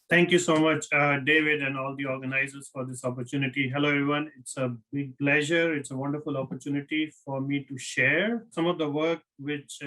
Thank you so much, David, and all the organizers for this opportunity. Hello, everyone. It's a big pleasure. It's a wonderful opportunity for me to share some of the work which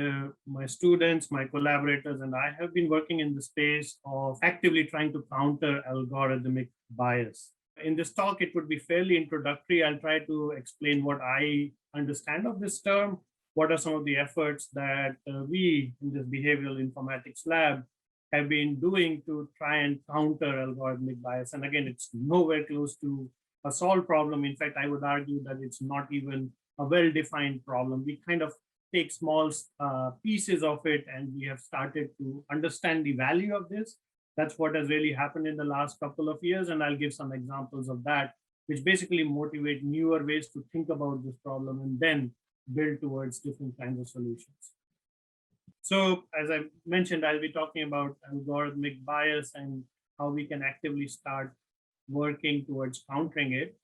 my students, my collaborators, and I have been working in the space of actively trying to counter algorithmic bias. In this talk, it would be fairly introductory. I'll try to explain what I understand of this term, what are some of the efforts that we in this behavioral informatics lab have been doing to try and counter algorithmic bias. And again, it's nowhere close to a solved problem. In fact, I would argue that it's not even a well-defined problem. We kind of take small pieces of it, and we have started to understand the value of this. That's what has really happened in the last couple of years, and I'll give some examples of that, which basically motivate newer ways to think about this problem and then build towards different kinds of solutions. So as I mentioned, I'll be talking about algorithmic bias and how we can actively start working towards countering it.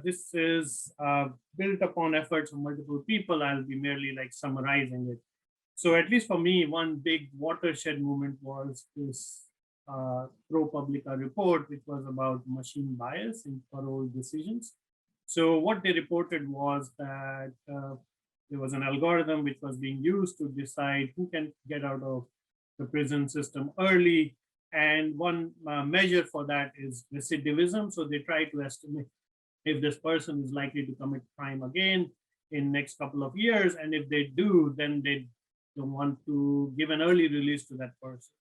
This is built upon efforts of multiple people. I'll be merely like summarizing it. So at least for me, one big watershed movement was this ProPublica report, which was about machine bias in parole decisions. So what they reported was that there was an algorithm which was being used to decide who can get out of the prison system early. And one measure for that is recidivism. So they try to estimate if this person is likely to commit crime again in next couple of years. And if they do, then they don't want to give an early release to that person.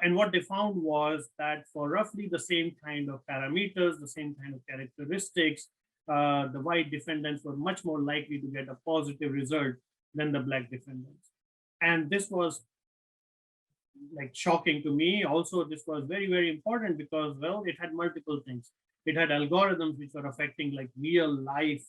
And what they found was that for roughly the same kind of parameters, the same kind of characteristics, the white defendants were much more likely to get a positive result than the black defendants. And this was like shocking to me. Also, this was very, very important because, well, it had multiple things. It had algorithms which were affecting like real life,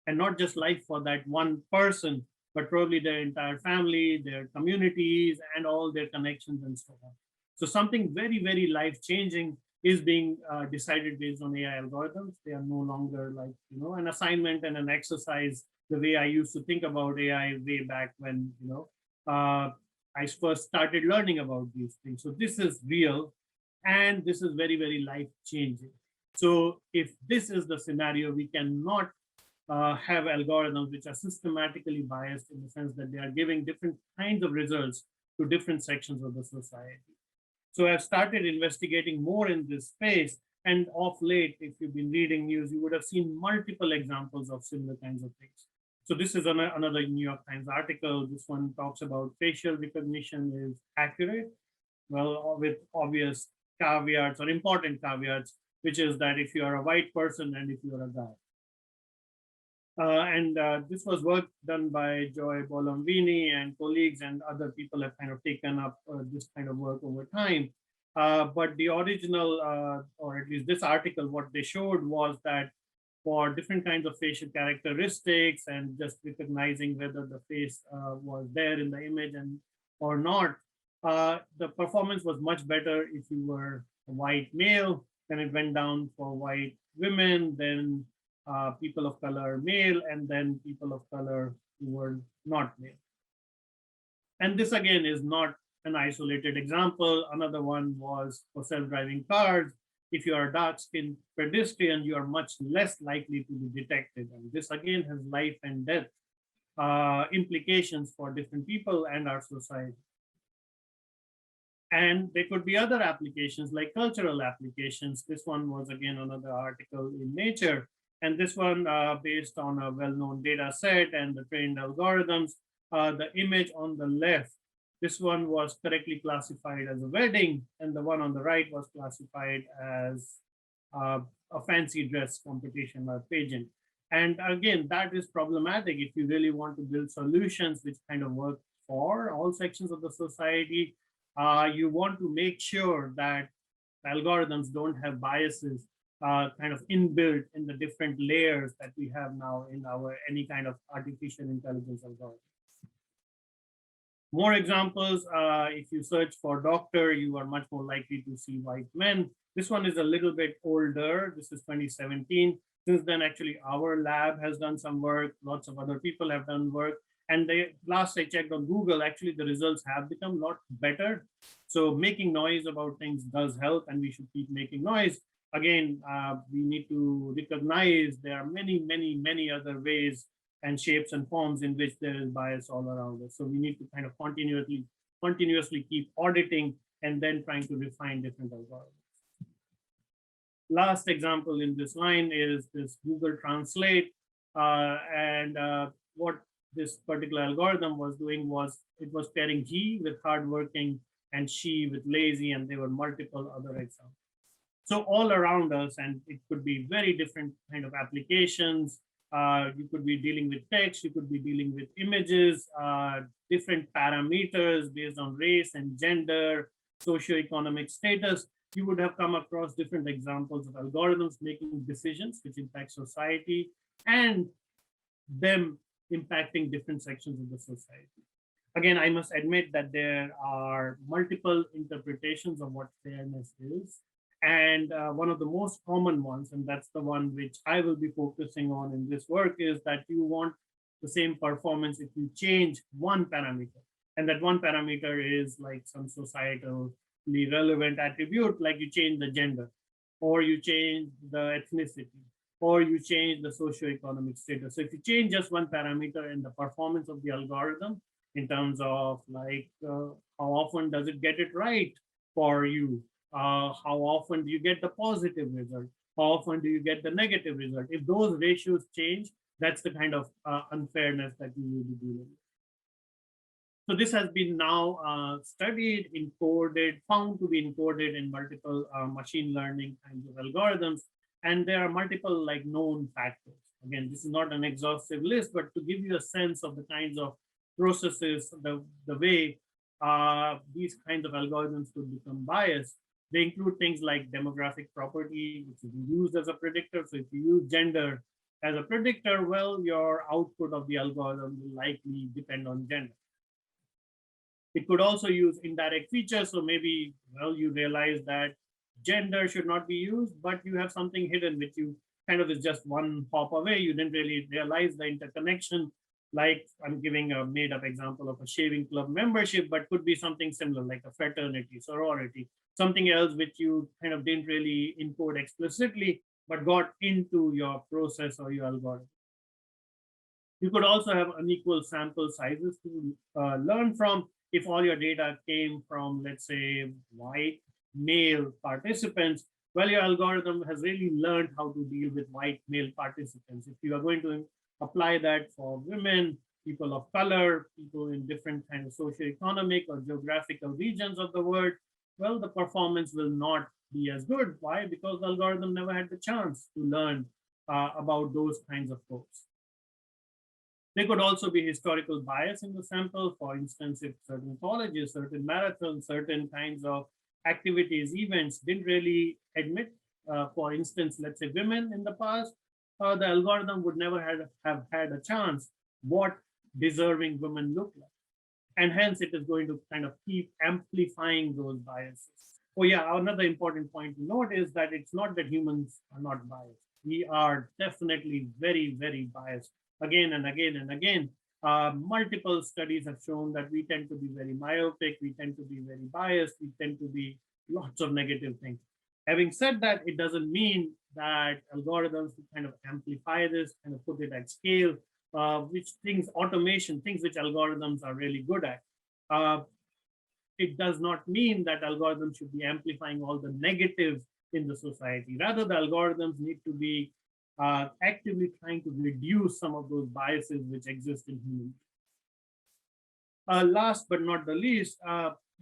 and not just life for that one person, but probably their entire family, their communities, and all their connections and so on. So something very, very life-changing is being decided based on AI algorithms. They are no longer like, an assignment and an exercise the way I used to think about AI way back when, I first started learning about these things. So this is real, and this is very, very life-changing. So if this is the scenario, we cannot have algorithms which are systematically biased in the sense that they are giving different kinds of results to different sections of the society. So I've started investigating more in this space. And of late, if you've been reading news, you would have seen multiple examples of similar kinds of things. So this is another New York Times article. This one talks about facial recognition is accurate, well, with obvious caveats or important caveats, which is that if you are a white person and if you are a guy. This was work done by Joy Bolomvini and colleagues, and other people have kind of taken up this kind of work over time. But the original, or at least this article, what they showed was that for different kinds of facial characteristics and just recognizing whether the face was there in the image and or not, the performance was much better if you were a white male. Then it went down for white women, then people of color male, and then people of color who were not male. And this again is not an isolated example. Another one was for self-driving cars. If you are a dark-skinned pedestrian, you are much less likely to be detected. And this again has life and death implications for different people and our society. And there could be other applications like cultural applications. This one was again another article in Nature. And this one based on a well-known data set and the trained algorithms. The image on the left, this one was correctly classified as a wedding, and the one on the right was classified as a fancy dress competition or pageant. And again, that is problematic if you really want to build solutions which kind of work for all sections of the society. You want to make sure that algorithms don't have biases kind of inbuilt in the different layers that we have now in our any kind of artificial intelligence algorithm. More examples, if you search for doctor, you are much more likely to see white men. This one is a little bit older. This is 2017. Since then, actually, our lab has done some work. Lots of other people have done work. And the last I checked on Google, actually the results have become a lot better. So making noise about things does help, and we should keep making noise. Again, we need to recognize there are many other ways and shapes and forms in which there is bias all around us. So we need to kind of continuously keep auditing and then trying to refine different algorithms. Last example in this line is this Google Translate. What this particular algorithm was doing was it was pairing he with hardworking and she with lazy, and there were multiple other examples. So all around us, and it could be very different kind of applications. You could be dealing with text, you could be dealing with images, different parameters based on race and gender, socioeconomic status. You would have come across different examples of algorithms making decisions which impact society and them impacting different sections of the society. Again, I must admit that there are multiple interpretations of what fairness is. And one of the most common ones, and that's the one which I will be focusing on in this work, is that you want the same performance if you change one parameter. And that one parameter is like some societally relevant attribute, like you change the gender, or you change the ethnicity, or you change the socioeconomic status. So if you change just one parameter in the performance of the algorithm, in terms of like how often does it get it right for you, how often do you get the positive result, how often do you get the negative result, if those ratios change, that's the kind of unfairness that you will be dealing with. So this has been now studied, encoded, found to be encoded in multiple machine learning kinds of algorithms. And there are multiple like known factors. Again, this is not an exhaustive list, but to give you a sense of the kinds of processes, the way these kinds of algorithms could become biased. They include things like demographic property, which is used as a predictor. So if you use gender as a predictor, well, your output of the algorithm will likely depend on gender. It could also use indirect features. So maybe, well, you realize that gender should not be used, but you have something hidden which you kind of is just one hop away. You didn't really realize the interconnection. Like I'm giving a made up example of a shaving club membership, but could be something similar like a fraternity, sorority, something else which you kind of didn't really encode explicitly, but got into your process or your algorithm. You could also have unequal sample sizes to learn from. If all your data came from, let's say, white male participants, well, your algorithm has really learned how to deal with white male participants. If you are going to apply that for women, people of color, people in different kind of socioeconomic or geographical regions of the world, well, the performance will not be as good. Why? Because the algorithm never had the chance to learn about those kinds of folks. There could also be historical bias in the sample. For instance, if certain colleges, certain marathons, certain kinds of activities, events didn't really admit, for instance, let's say women in the past, the algorithm would never have had a chance what deserving women look like. And hence it is going to kind of keep amplifying those biases. Oh yeah, another important point to note is that it's not that humans are not biased. We are definitely very biased. Again and again and again, multiple studies have shown that we tend to be very myopic, we tend to be very biased, we tend to be lots of negative things. Having said that, it doesn't mean that algorithms kind of amplify this, kind of put it at scale, which things, automation, things which algorithms are really good at. It does not mean that algorithms should be amplifying all the negatives in the society. Rather, the algorithms need to be actively trying to reduce some of those biases which exist in humans. Last but not the least,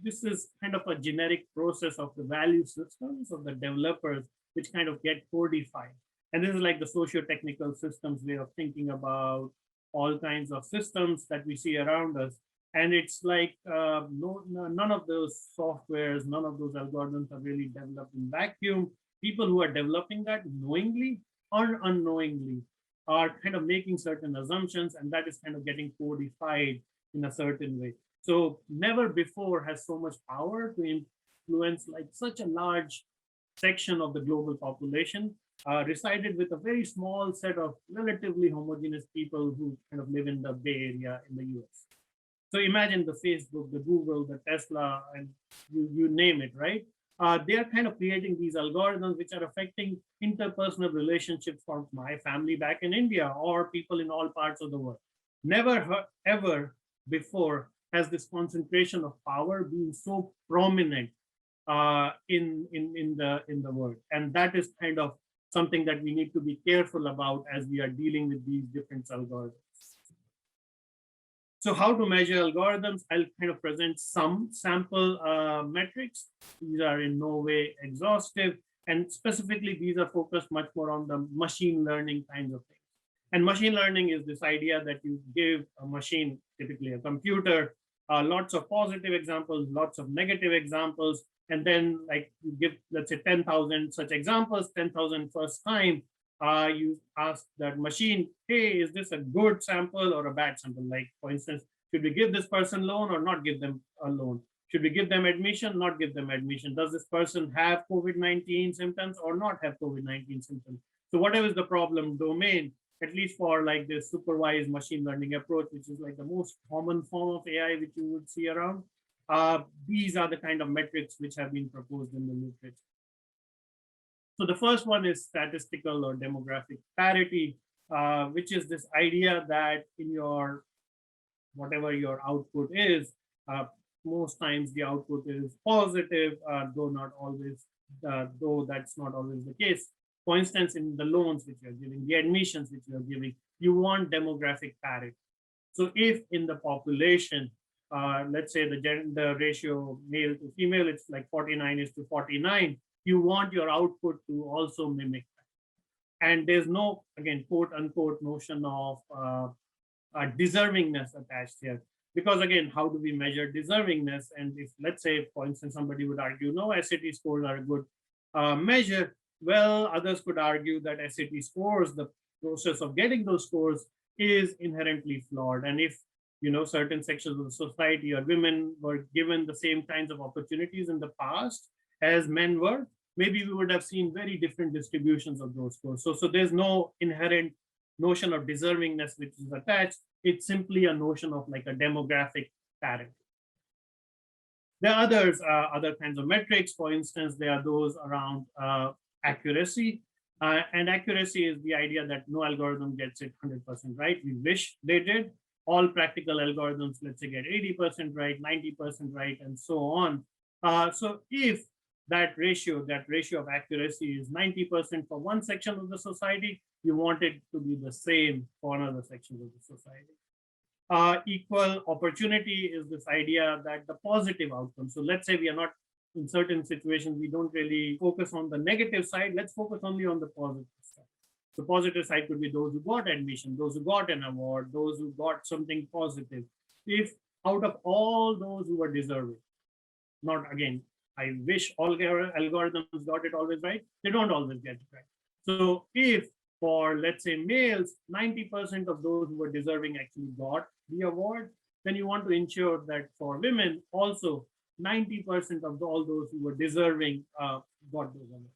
this is kind of a generic process of the value systems of the developers, which kind of get codified. And this is like the socio-technical systems way of thinking about all kinds of systems that we see around us. And it's like none of those softwares, none of those algorithms are really developed in vacuum. People who are developing that knowingly or unknowingly are kind of making certain assumptions, and that is kind of getting codified in a certain way. So never before has so much power to influence like such a large section of the global population resided with a very small set of relatively homogeneous people who kind of live in the Bay Area in the US. So imagine the Facebook, the Google, the Tesla, and you name it, right? They are kind of creating these algorithms which are affecting interpersonal relationships for my family back in India or people in all parts of the world. Never ever before has this concentration of power been so prominent in the world, and that is kind of something that we need to be careful about as we are dealing with these different algorithms. So how to measure algorithms? I'll kind of present some sample metrics. These are in no way exhaustive. And specifically, these are focused much more on the machine learning kinds of things. And machine learning is this idea that you give a machine, typically a computer, lots of positive examples, lots of negative examples, and then like you give, let's say 10,000 such examples, 10,000 first time, you ask that machine, hey, is this a good sample or a bad sample? Like, for instance, should we give this person loan or not give them a loan? Should we give them admission, not give them admission? Does this person have COVID-19 symptoms or not have COVID-19 symptoms? So whatever is the problem domain, at least for like this supervised machine learning approach, which is like the most common form of AI which you would see around, these are the kind of metrics which have been proposed in the literature. So the first one is statistical or demographic parity, which is this idea that in your, whatever your output is, most times the output is positive, though not always, though that's not always the case. For instance, in the loans which you're giving, the admissions which you're giving, you want demographic parity. So if in the population, let's say the gender ratio male to female, it's like 49:49, you want your output to also mimic that. And there's no, again, quote unquote notion of deservingness attached here. Because again, how do we measure deservingness? And if, let's say, for instance, somebody would argue, no, SAT scores are a good measure. Well, others could argue that SAT scores, the process of getting those scores is inherently flawed. And if, you know, certain sections of the society or women were given the same kinds of opportunities in the past as men were, maybe we would have seen very different distributions of those scores. So there's no inherent notion of deservingness which is attached. It's simply a notion of like a demographic parity. There are others, other kinds of metrics. For instance, there are those around accuracy. And accuracy is the idea that no algorithm gets it 100% right. We wish they did. All practical algorithms, let's say, get 80% right, 90% right, and so on. So if that ratio of accuracy is 90% for one section of the society, you want it to be the same for another section of the society. Equal opportunity is this idea that the positive outcome. So let's say we are not, in certain situations, we don't really focus on the negative side. Let's focus only on the positive side. The positive side could be those who got admission, those who got an award, those who got something positive. If out of all those who were deserving, not again, I wish all algorithms got it always right. They don't always get it right. So if for, let's say, males, 90% of those who were deserving actually got the award, then you want to ensure that for women also 90% of all those who were deserving got those awards.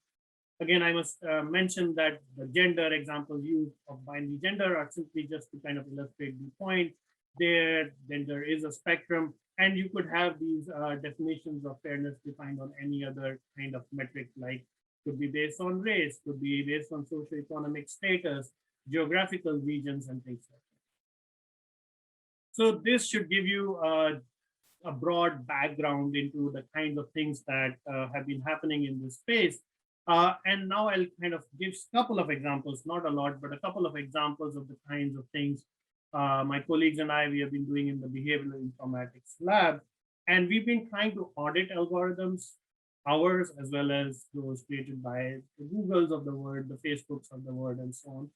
Again, I must mention that the gender examples used of binary gender are simply just to kind of illustrate the point. There, gender is a spectrum, and you could have these definitions of fairness defined on any other kind of metric, like could be based on race, could be based on socioeconomic status, geographical regions, and things like that. So this should give you a broad background into the kinds of things that have been happening in this space. And now I'll kind of give a couple of examples, not a lot, but a couple of examples of the kinds of things my colleagues and I, we have been doing in the behavioral informatics lab. And we've been trying to audit algorithms, ours, as well as those created by the Googles of the world, the Facebooks of the world, and so on.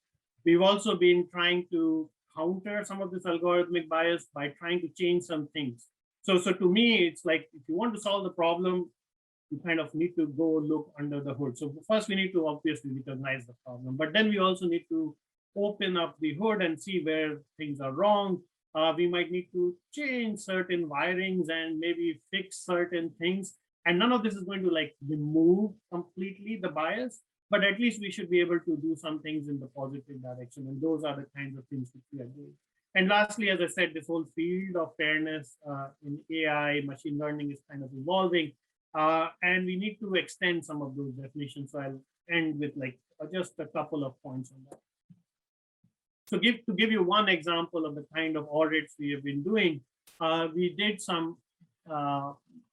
We've also been trying to counter some of this algorithmic bias by trying to change some things. So to me, it's like, if you want to solve the problem, you kind of need to go look under the hood. So first we need to obviously recognize the problem, but then we also need to open up the hood and see where things are wrong. We might need to change certain wirings and maybe fix certain things. And none of this is going to like remove completely the bias, but at least we should be able to do some things in the positive direction. And those are the kinds of things which we are doing. And lastly, as I said, this whole field of fairness in AI, machine learning is kind of evolving. And we need to extend some of those definitions. So I'll end with like just a couple of points on that. So to give you one example of the kind of audits we have been doing, we did some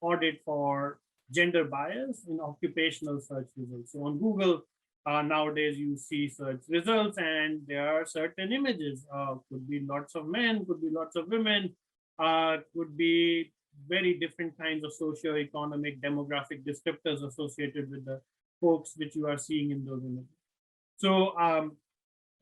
audit for gender bias in occupational search results. So on Google, nowadays you see search results and there are certain images, could be lots of men, could be lots of women, could be very different kinds of socio-economic demographic descriptors associated with the folks which you are seeing in those images. So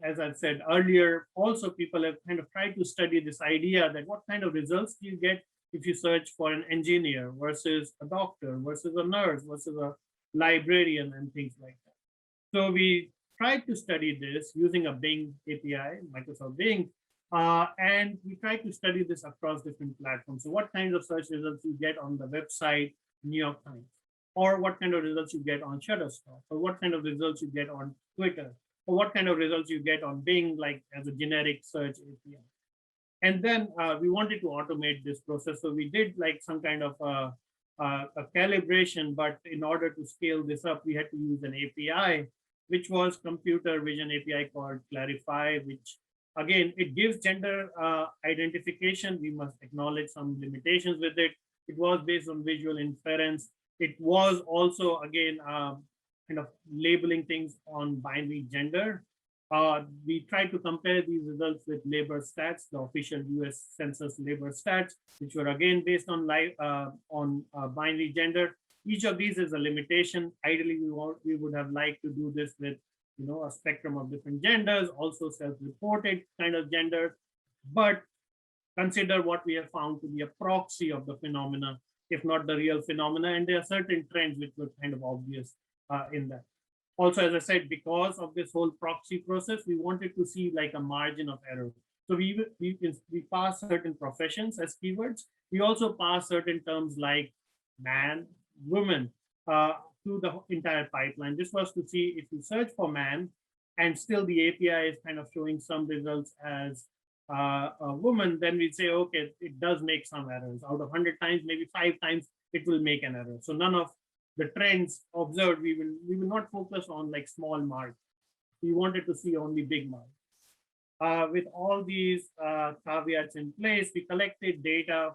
as I've said earlier, also people have kind of tried to study this idea that what kind of results do you get if you search for an engineer versus a doctor versus a nurse versus a librarian and things like that. So we tried to study this using a Bing API, Microsoft Bing, and we tried to study this across different platforms. So what kinds of search results you get on the website, New York Times, or what kind of results you get on Shutterstock, or what kind of results you get on Twitter, or what kind of results you get on Bing, like as a generic search API. And then we wanted to automate this process. So we did like some kind of a calibration, but in order to scale this up, we had to use an API, which was computer vision API called Clarify, which again, it gives gender identification. We must acknowledge some limitations with it. It was based on visual inference. It was also, again, kind of labeling things on binary gender. We tried to compare these results with labor stats, the official US Census labor stats, which were again based on binary gender. Each of these is a limitation. Ideally, we would have liked to do this with a spectrum of different genders, also self-reported kind of genders, but consider what we have found to be a proxy of the phenomena, if not the real phenomena. And there are certain trends which were kind of obvious in that. Also, as I said, because of this whole proxy process, we wanted to see like a margin of error. So we pass certain professions as keywords. We also pass certain terms like man, woman, through the entire pipeline. This was to see if you search for man and still the API is kind of showing some results as a woman, then we'd say, okay, it does make some errors. Out of 100 times, maybe 5 times, it will make an error. So none of the trends observed, we will not focus on like small marks. We wanted to see only big marks. With all these caveats in place, we collected data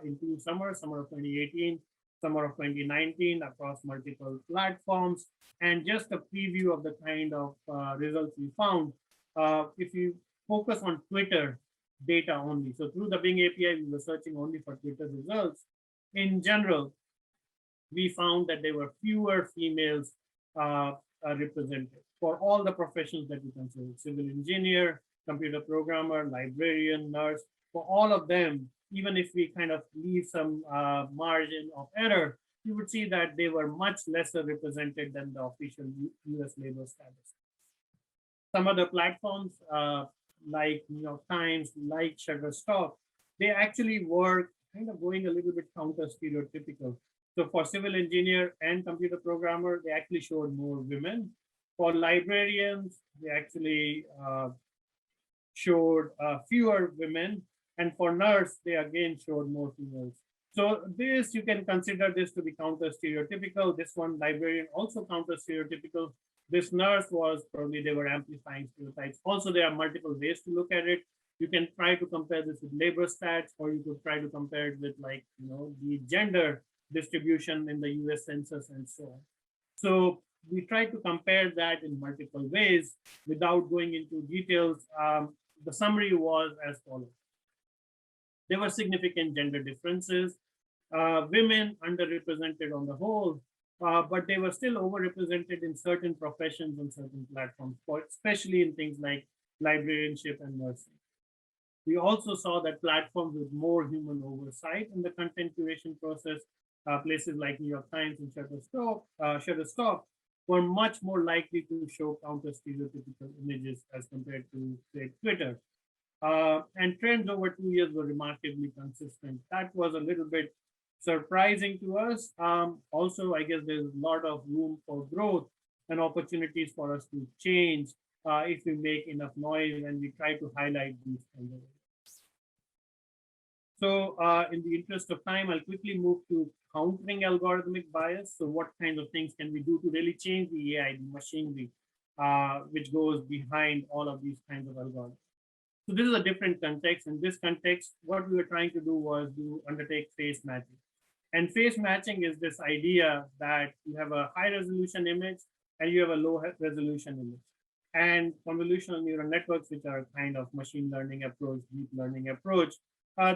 in 2 summers, summer of 2018, summer of 2019, across multiple platforms, and just a preview of the kind of results we found. If you focus on Twitter data only, so through the Bing API, we were searching only for Twitter results. In general, we found that there were fewer females represented for all the professions that we consider: civil engineer, computer programmer, librarian, nurse. For all of them, even if we kind of leave some margin of error, you would see that they were much lesser represented than the official US labor status. Some other platforms like New York Times, like Shutterstock, they actually were kind of going a little bit counter stereotypical. So for civil engineer and computer programmer, they actually showed more women. For librarians, they actually showed fewer women. And for nurse, they again showed more females. So this, you can consider this to be counter stereotypical. This one, librarian, also counter stereotypical. This nurse was probably, they were amplifying stereotypes. Also, there are multiple ways to look at it. You can try to compare this with labor stats, or you could try to compare it with like, the gender distribution in the US Census and so on. So we try to compare that in multiple ways without going into details. The summary was as follows. There were significant gender differences. Women underrepresented on the whole, but they were still overrepresented in certain professions and certain platforms, especially in things like librarianship and nursing. We also saw that platforms with more human oversight in the content curation process, places like New York Times and Shutterstock, were much more likely to show counter stereotypical images as compared to, say, Twitter. And trends over 2 years were remarkably consistent. That was a little bit surprising to us. Also, I guess there's a lot of room for growth and opportunities for us to change if we make enough noise and we try to highlight these kinds of areas. So in the interest of time, I'll quickly move to countering algorithmic bias. So what kinds of things can we do to really change the AI, the machinery, which goes behind all of these kinds of algorithms? So this is a different context. In this context, what we were trying to do was to undertake face matching. And face matching is this idea that you have a high resolution image and you have a low resolution image. And convolutional neural networks, which are kind of machine learning approach, deep learning approach,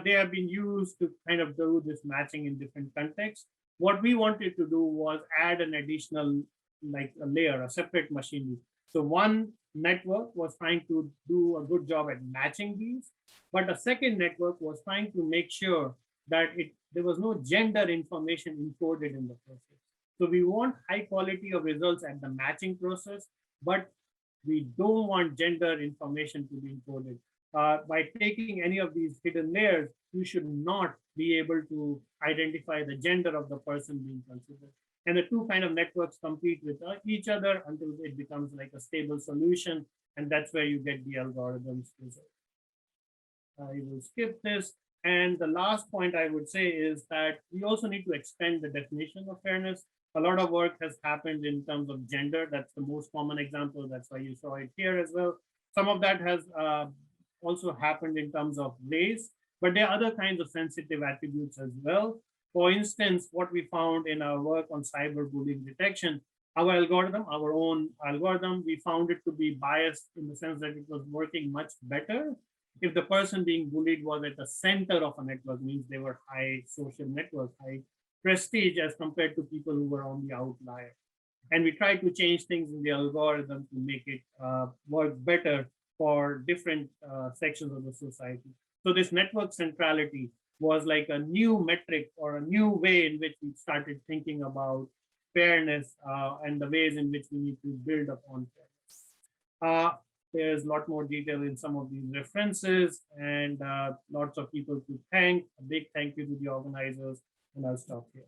they have been used to kind of do this matching in different contexts. What we wanted to do was add an additional, like a layer, a separate machinery. So one network was trying to do a good job at matching these, but a second network was trying to make sure that there was no gender information encoded in the process. So we want high quality of results at the matching process, but we don't want gender information to be encoded. By taking any of these hidden layers, you should not be able to identify the gender of the person being considered. And the two kind of networks compete with each other until it becomes like a stable solution. And that's where you get the algorithms result. I will skip this. And the last point I would say is that we also need to expand the definition of fairness. A lot of work has happened in terms of gender. That's the most common example. That's why you saw it here as well. Some of that has also happened in terms of race, but there are other kinds of sensitive attributes as well. For instance, what we found in our work on cyberbullying detection, our own algorithm, we found it to be biased in the sense that it was working much better if the person being bullied was at the center of a network, means they were high social network, high prestige as compared to people who were on the outlier. And we tried to change things in the algorithm to make it work better for different sections of the society. So this network centrality was like a new metric or a new way in which we started thinking about fairness and the ways in which we need to build upon fairness. There's a lot more detail in some of these references and lots of people to thank. A big thank you to the organizers, and I'll stop here.